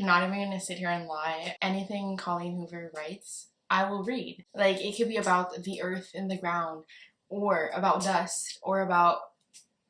I'm not even gonna sit here and lie. Anything Colleen Hoover writes, I will read. Like, it could be about the earth and the ground, or about dust, or about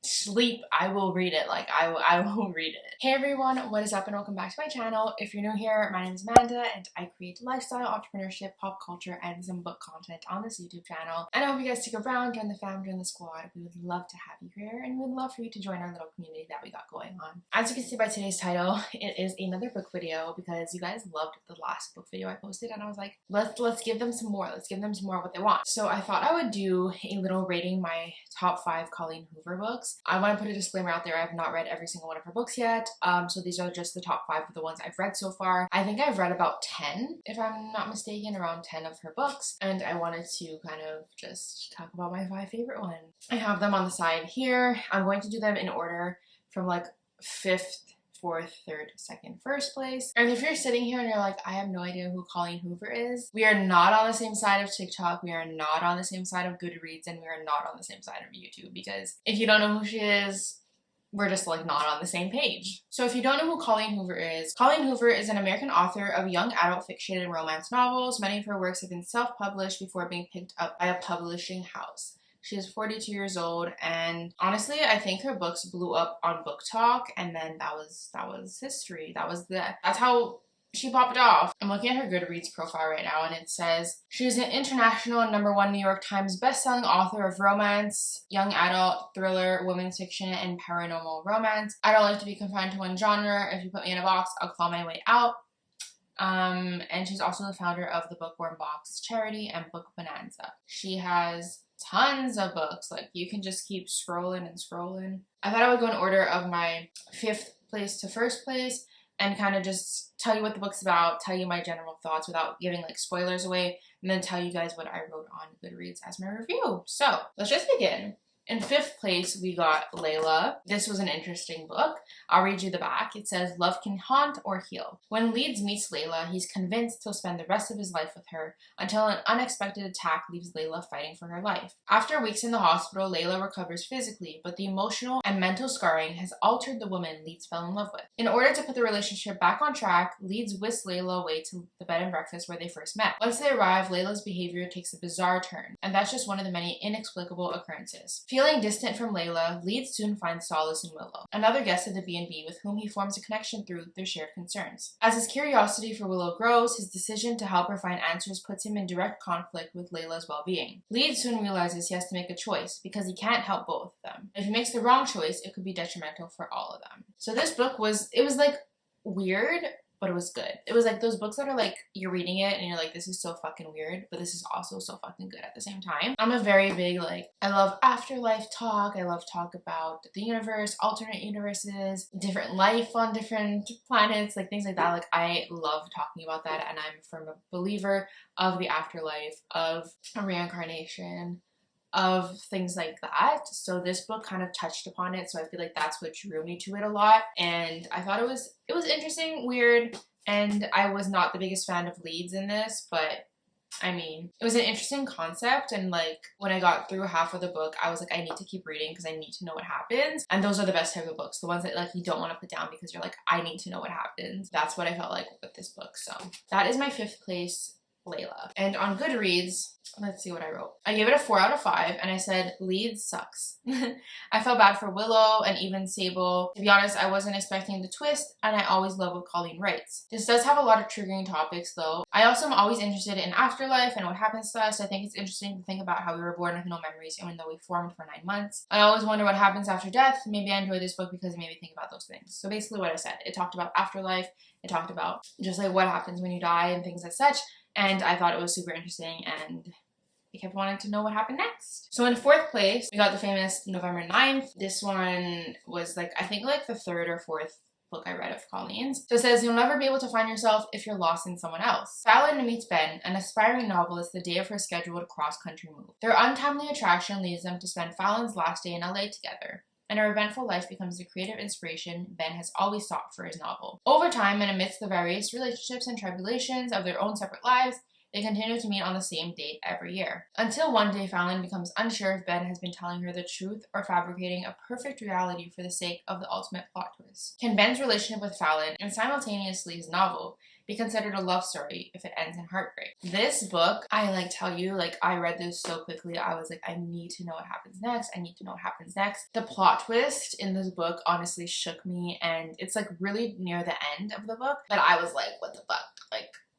sleep. I will read it. Like, I will read it. Hey everyone, what is up and welcome back to my channel. If you're new here, my name is Amanda and I create lifestyle, entrepreneurship, pop culture, and some book content on this YouTube channel. And I hope you guys stick around, join the fam, join the squad. We would love to have you here and we would love for you to join our little community that we got going on. As you can see by today's title, it is another book video because you guys loved the last book video I posted and I was like, let's give them some more. Let's give them some more of what they want. So I thought I would do a little rating my top 5 Colleen Hoover books. I want to put a disclaimer out there. I have not read every single one of her books yet. So these are just the top 5 of the ones I've read so far. I think I've read about 10, if I'm not mistaken, around 10 of her books. And I wanted to kind of just talk about my 5 favorite ones. I have them on the side here. I'm going to do them in order from like 5th, 4th, 3rd, 2nd, 1st place. And if you're sitting here and you're like, I have no idea who Colleen Hoover is, we are not on the same side of TikTok, we are not on the same side of Goodreads, and we are not on the same side of YouTube, because if you don't know who she is, we're just like not on the same page. So if you don't know who Colleen Hoover is an American author of young adult fiction and romance novels. Many of her works have been self-published before being picked up by a publishing house. She is 42 years old, and honestly, I think her books blew up on Book Talk, and then that was history. That's how she popped off. I'm looking at her Goodreads profile right now, and it says she's an international #1 New York Times bestselling author of romance, young adult, thriller, women's fiction, and paranormal romance. I don't like to be confined to one genre. If you put me in a box, I'll claw my way out. And she's also the founder of the Bookworm Box charity and Book Bonanza. She has tons of books. Like, you can just keep scrolling and scrolling. I thought I would go in order of my 5th place to 1st place and kind of just tell you what the book's about, tell you my general thoughts without giving like spoilers away, and then tell you guys what I wrote on Goodreads as my review. So let's just begin. In 5th place, we got Layla. This was an interesting book. I'll read you the back. It says, love can haunt or heal. When Leeds meets Layla, he's convinced he'll spend the rest of his life with her until an unexpected attack leaves Layla fighting for her life. After weeks in the hospital, Layla recovers physically, but the emotional and mental scarring has altered the woman Leeds fell in love with. In order to put the relationship back on track, Leeds whisks Layla away to the bed and breakfast where they first met. Once they arrive, Layla's behavior takes a bizarre turn, and that's just one of the many inexplicable occurrences. Feeling distant from Layla, Leeds soon finds solace in Willow, another guest of the B&B with whom he forms a connection through their shared concerns. As his curiosity for Willow grows, his decision to help her find answers puts him in direct conflict with Layla's well-being. Leeds soon realizes he has to make a choice because he can't help both of them. If he makes the wrong choice, it could be detrimental for all of them. So this book was like weird, but it was good. It was like those books that are like, you're reading it and you're like, this is so fucking weird, but this is also so fucking good at the same time. I'm a very big, like, I love afterlife talk. I love talk about the universe, alternate universes, different life on different planets, like things like that. Like, I love talking about that, and I'm a firm believer of the afterlife, of reincarnation, of things like that. So this book kind of touched upon it, so I feel like that's what drew me to it a lot. And I thought it was interesting, weird, and I was not the biggest fan of Leeds in this, but I mean, it was an interesting concept. And like, when I got through half of the book, I was like, I need to keep reading because I need to know what happens. And those are the best type of books, the ones that like you don't want to put down because you're like, I need to know what happens. That's what I felt like with this book. So that is my 5th place, Layla. And on Goodreads, let's see what I wrote. I gave it a 4 out of 5, and I said, Leeds sucks. I felt bad for Willow and even Sable. To be honest, I wasn't expecting the twist, and I always love what Colleen writes. This does have a lot of triggering topics, though. I also am always interested in afterlife and what happens to us. I think it's interesting to think about how we were born with no memories, even though we formed for 9 months. I always wonder what happens after death. Maybe I enjoyed this book because it made me think about those things. So basically what I said, it talked about afterlife. It talked about just like what happens when you die and things as such. And I thought it was super interesting, and I kept wanting to know what happened next. So in 4th place, we got the famous November 9th. This one was like, I think like the 3rd or 4th book I read of Colleen's. So it says, you'll never be able to find yourself if you're lost in someone else. Fallon meets Ben, an aspiring novelist, the day of her scheduled cross-country move. Their untimely attraction leads them to spend Fallon's last day in LA together, and her eventful life becomes the creative inspiration Ben has always sought for his novel. Over time, and amidst the various relationships and tribulations of their own separate lives, They continue to meet on the same date every year. Until one day Fallon becomes unsure if Ben has been telling her the truth or fabricating a perfect reality for the sake of the ultimate plot twist. Can Ben's relationship with Fallon, and simultaneously his novel, be considered a love story if it ends in heartbreak? This book, I tell you, I read this so quickly. I was like, I need to know what happens next. I need to know what happens next. The plot twist in this book honestly shook me, and it's really near the end of the book, but I was like, what the fuck?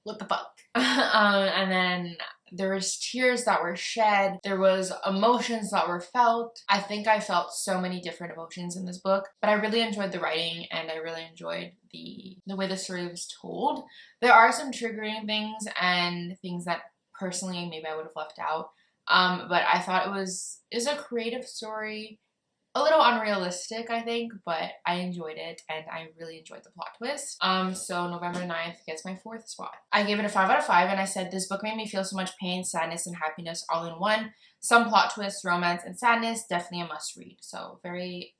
What the fuck? And then there was tears that were shed. There was emotions that were felt. I think I felt so many different emotions in this book, but I really enjoyed the writing, and I really enjoyed the way the story was told. There are some triggering things and things that personally maybe I would have left out, but I thought it was a creative story. A little unrealistic, I think, but I enjoyed it, and I really enjoyed the plot twist. So November 9th gets my 4th spot. I gave it a 5 out of 5, and I said, this book made me feel so much pain, sadness, and happiness all in one. Some plot twists, romance, and sadness, definitely a must read. So very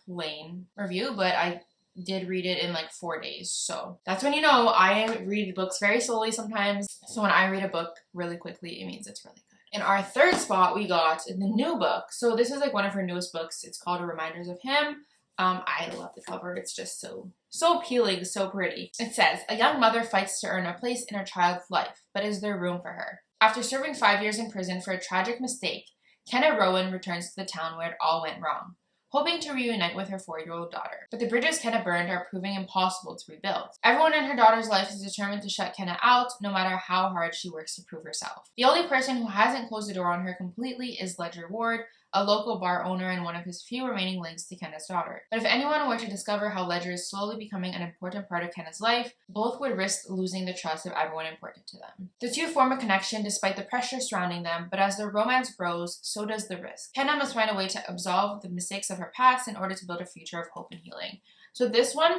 plain review, but I did read it in 4 days. So that's when you know I read books very slowly sometimes. So when I read a book really quickly, it means it's really good. In our 3rd spot, we got the new book. So this is one of her newest books. It's called Reminders of Him. I love the cover. It's just so appealing, so pretty. It says, a young mother fights to earn a place in her child's life, but is there room for her? After serving 5 years in prison for a tragic mistake, Kenna Rowan returns to the town where it all went wrong, hoping to reunite with her 4-year-old daughter. But the bridges Kenna burned are proving impossible to rebuild. Everyone in her daughter's life is determined to shut Kenna out, no matter how hard she works to prove herself. The only person who hasn't closed the door on her completely is Ledger Ward, a local bar owner and one of his few remaining links to Kenna's daughter. But if anyone were to discover how Ledger is slowly becoming an important part of Kenna's life, both would risk losing the trust of everyone important to them. The two form a connection despite the pressure surrounding them, but as their romance grows, so does the risk. Kenna must find a way to absolve the mistakes of her past in order to build a future of hope and healing. So this one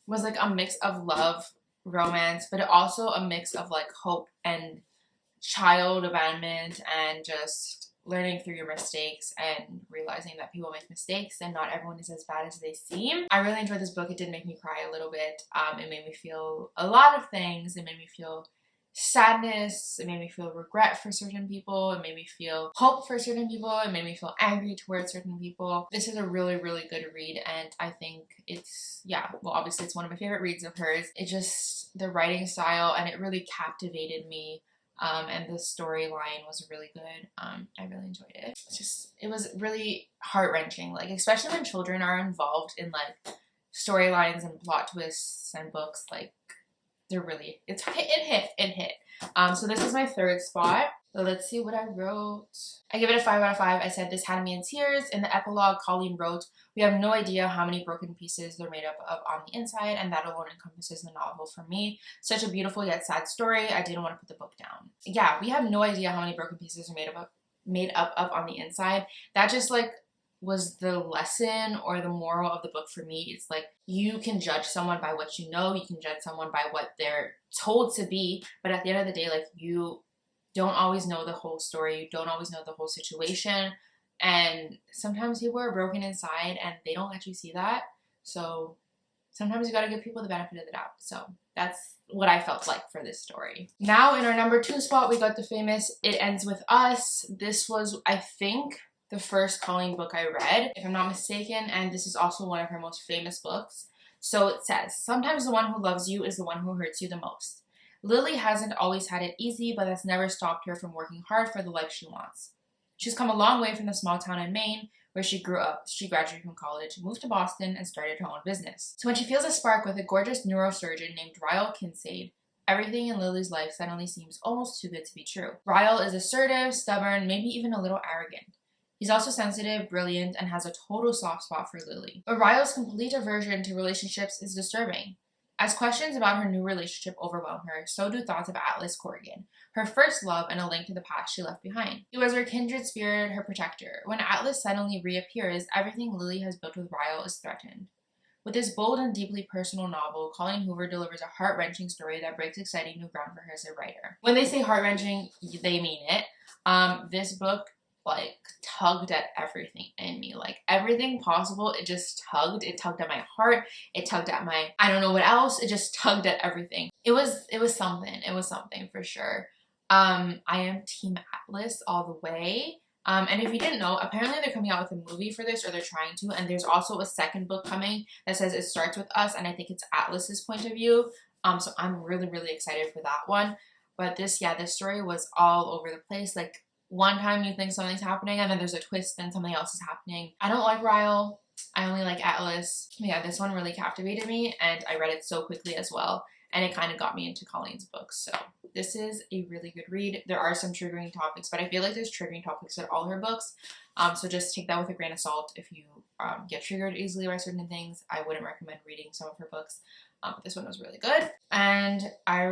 was a mix of love, romance, but also a mix of hope and child abandonment and just learning through your mistakes and realizing that people make mistakes and not everyone is as bad as they seem. I really enjoyed this book. It did make me cry a little bit. It made me feel a lot of things. It made me feel sadness. It made me feel regret for certain people. It made me feel hope for certain people. It made me feel angry towards certain people. This is a really, really good read, and I think it's, obviously it's one of my favorite reads of hers. It just, the writing style, and it really captivated me. And the storyline was really good. I really enjoyed it. It was really heart-wrenching, especially when children are involved in storylines and plot twists and books, they're really, it hit. So this is my 3rd spot. So let's see what I wrote. I give it a 5 out of 5. I said, this had me in tears. In the epilogue, Colleen wrote, we have no idea how many broken pieces they're made up of on the inside, and that alone encompasses the novel for me. Such a beautiful yet sad story. I didn't want to put the book down. Yeah, we have no idea how many broken pieces are made up of on the inside. That just was the lesson or the moral of the book for me. It's you can judge someone by what you know, you can judge someone by what they're told to be, but at the end of the day, you don't always know the whole story, you don't always know the whole situation, and sometimes people are broken inside and they don't let you see that. So sometimes you gotta give people the benefit of the doubt. So that's what I felt for this story. Now in our number 2 spot, we got the famous It Ends With Us. This was, I think, the first Colleen book I read, if I'm not mistaken, and this is also one of her most famous books. So it says, sometimes the one who loves you is the one who hurts you the most. Lily hasn't always had it easy, but that's never stopped her from working hard for the life she wants. She's come a long way from the small town in Maine where she grew up. She graduated from college, moved to Boston, and started her own business. So when she feels a spark with a gorgeous neurosurgeon named Ryle Kincaid, everything in Lily's life suddenly seems almost too good to be true. Ryle is assertive, stubborn, maybe even a little arrogant. He's also sensitive, brilliant, and has a total soft spot for Lily. But Ryle's complete aversion to relationships is disturbing. As questions about her new relationship overwhelm her, so do thoughts of Atlas Corrigan, her first love and a link to the past she left behind. He was her kindred spirit, her protector. When Atlas suddenly reappears, everything Lily has built with Ryle is threatened. With this bold and deeply personal novel, Colleen Hoover delivers a heart-wrenching story that breaks exciting new ground for her as a writer. When they say heart-wrenching, they mean it. This book tugged at everything in me, everything possible. It just tugged. It tugged at my heart. It tugged at my, I don't know what else. It just tugged at everything. It was something. It was something for sure. I am Team Atlas all the way. And if you didn't know, apparently they're coming out with a movie for this, or they're trying to, and there's also a second book coming that says it starts with us, and I think it's Atlas's point of view. So I'm really, really excited for that one. But this story was all over the place. Like, one time you think something's happening, and then there's a twist and something else is happening. I don't like Ryle. I only like Atlas. But yeah, this one really captivated me, and I read it so quickly as well. And it kind of got me into Colleen's books. So this is a really good read. There are some triggering topics, but I feel like there's triggering topics in all her books. So just take that with a grain of salt. If you get triggered easily by certain things, I wouldn't recommend reading some of her books. But this one was really good. And I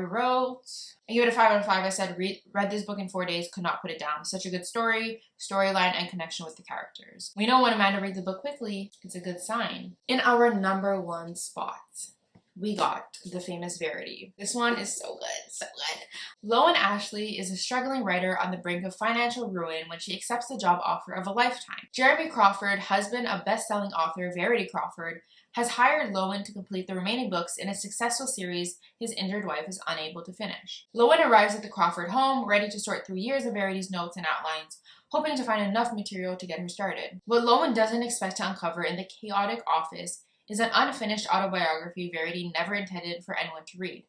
gave it a 5 out of 5. I said, read this book in 4 days, could not put it down. Such a good story, storyline, and connection with the characters. We know when Amanda reads a book quickly, it's a good sign. In our number 1 spot, we got the famous Verity. This one is so good, so good. Loan Ashley is a struggling writer on the brink of financial ruin when she accepts the job offer of a lifetime. Jeremy Crawford, husband of best-selling author Verity Crawford, has hired Lowen to complete the remaining books in a successful series his injured wife is unable to finish. Lowen arrives at the Crawford home, ready to sort through years of Verity's notes and outlines, hoping to find enough material to get her started. What Lowen doesn't expect to uncover in the chaotic office is an unfinished autobiography Verity never intended for anyone to read.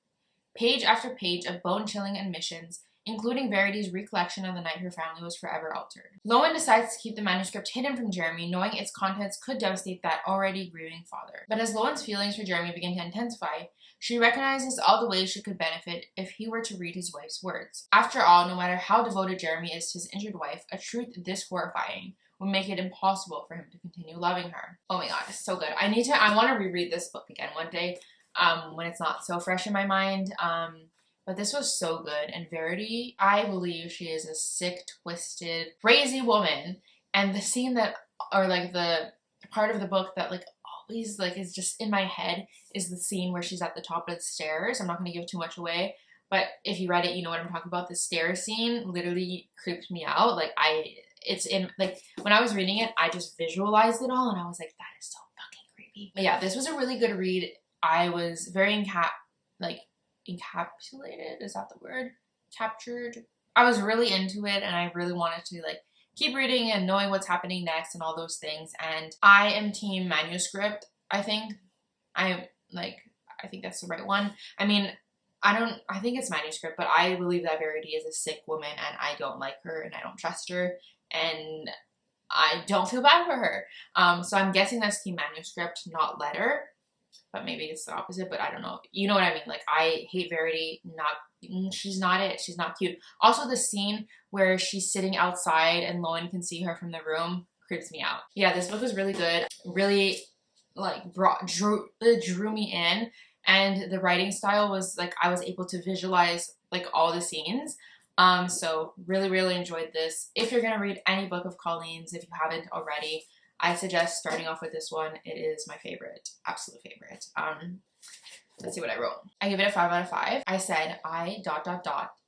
Page after page of bone-chilling admissions, including Verity's recollection of the night her family was forever altered. Lowen decides to keep the manuscript hidden from Jeremy, knowing its contents could devastate that already grieving father. But as Lowen's feelings for Jeremy begin to intensify, she recognizes all the ways she could benefit if he were to read his wife's words. After all, no matter how devoted Jeremy is to his injured wife, a truth this horrifying would make it impossible for him to continue loving her. Oh my god, it's so good. I want to reread this book again one day, when it's not so fresh in my mind. But this was so good. And Verity, I believe she is a sick, twisted, crazy woman. And the scene that, or like the part of the book that like always like is just in my head is the scene where she's at the top of the stairs. I'm not going to give too much away, but if you read it, you know what I'm talking about. The stairs scene literally creeped me out. Like it's in, like, when I was reading it, I just visualized it all, and I was like, that is so fucking creepy. But yeah, this was a really good read. I was very encapsulated, is that the word? Captured. I was really into it, and I really wanted to, like, keep reading and knowing what's happening next and all those things. And I am team manuscript, I think. I think that's the right one. I mean, I think it's manuscript, but I believe that Verity is a sick woman, and I don't like her, and I don't trust her, and I don't feel bad for her. So I'm guessing that's team manuscript, not letter, but maybe it's the opposite, but I don't know. You know what I mean? Like, I hate Verity. She's not it. She's not cute. Also, the scene where she's sitting outside and Lowen can see her from the room creeps me out. Yeah, this book was really good. Really, like, drew me in. And the writing style was, like, I was able to visualize, like, all the scenes. So really, really enjoyed this. If you're going to read any book of Colleen's, if you haven't already, I suggest starting off with this one. It is my favorite, absolute favorite. Let's see what I wrote. I give it a 5 out of 5. I said, I ...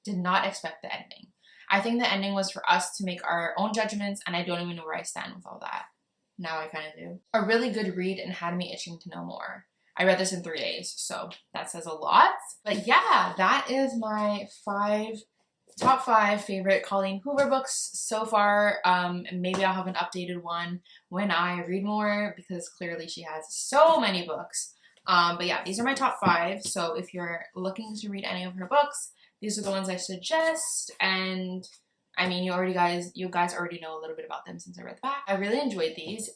did not expect the ending. I think the ending was for us to make our own judgments, and I don't even know where I stand with all that. Now I kind of do. A really good read and had me itching to know more. I read this in 3 days, so that says a lot. But yeah, that is my top 5 favorite Colleen Hoover books so far. Maybe I'll have an updated one when I read more, because clearly she has so many books. But yeah, these are my top 5. So if you're looking to read any of her books, these are the ones I suggest. And I mean, you guys already know a little bit about them since I read the back. I really enjoyed these.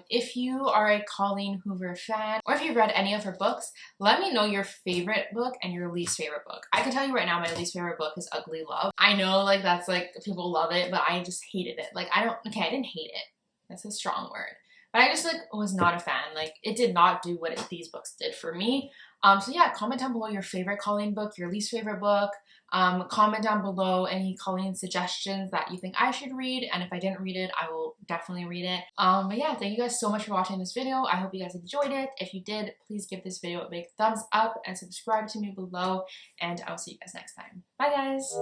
If you are a Colleen Hoover fan, or if you've read any of her books, let me know your favorite book and your least favorite book. I can tell you right now, my least favorite book is Ugly Love. I know, like, that's, like, people love it, but I just hated it. Like, I didn't hate it. That's a strong word. But I just, like, was not a fan. Like, it did not do what these books did for me. So yeah, comment down below your favorite Colleen book, your least favorite book. Comment down below any Colleen suggestions that you think I should read, and if I didn't read it, I will definitely read it. But yeah, thank you guys so much for watching this video. I hope you guys enjoyed it. If you did, please give this video a big thumbs up and subscribe to me below, and I'll see you guys next time. Bye guys!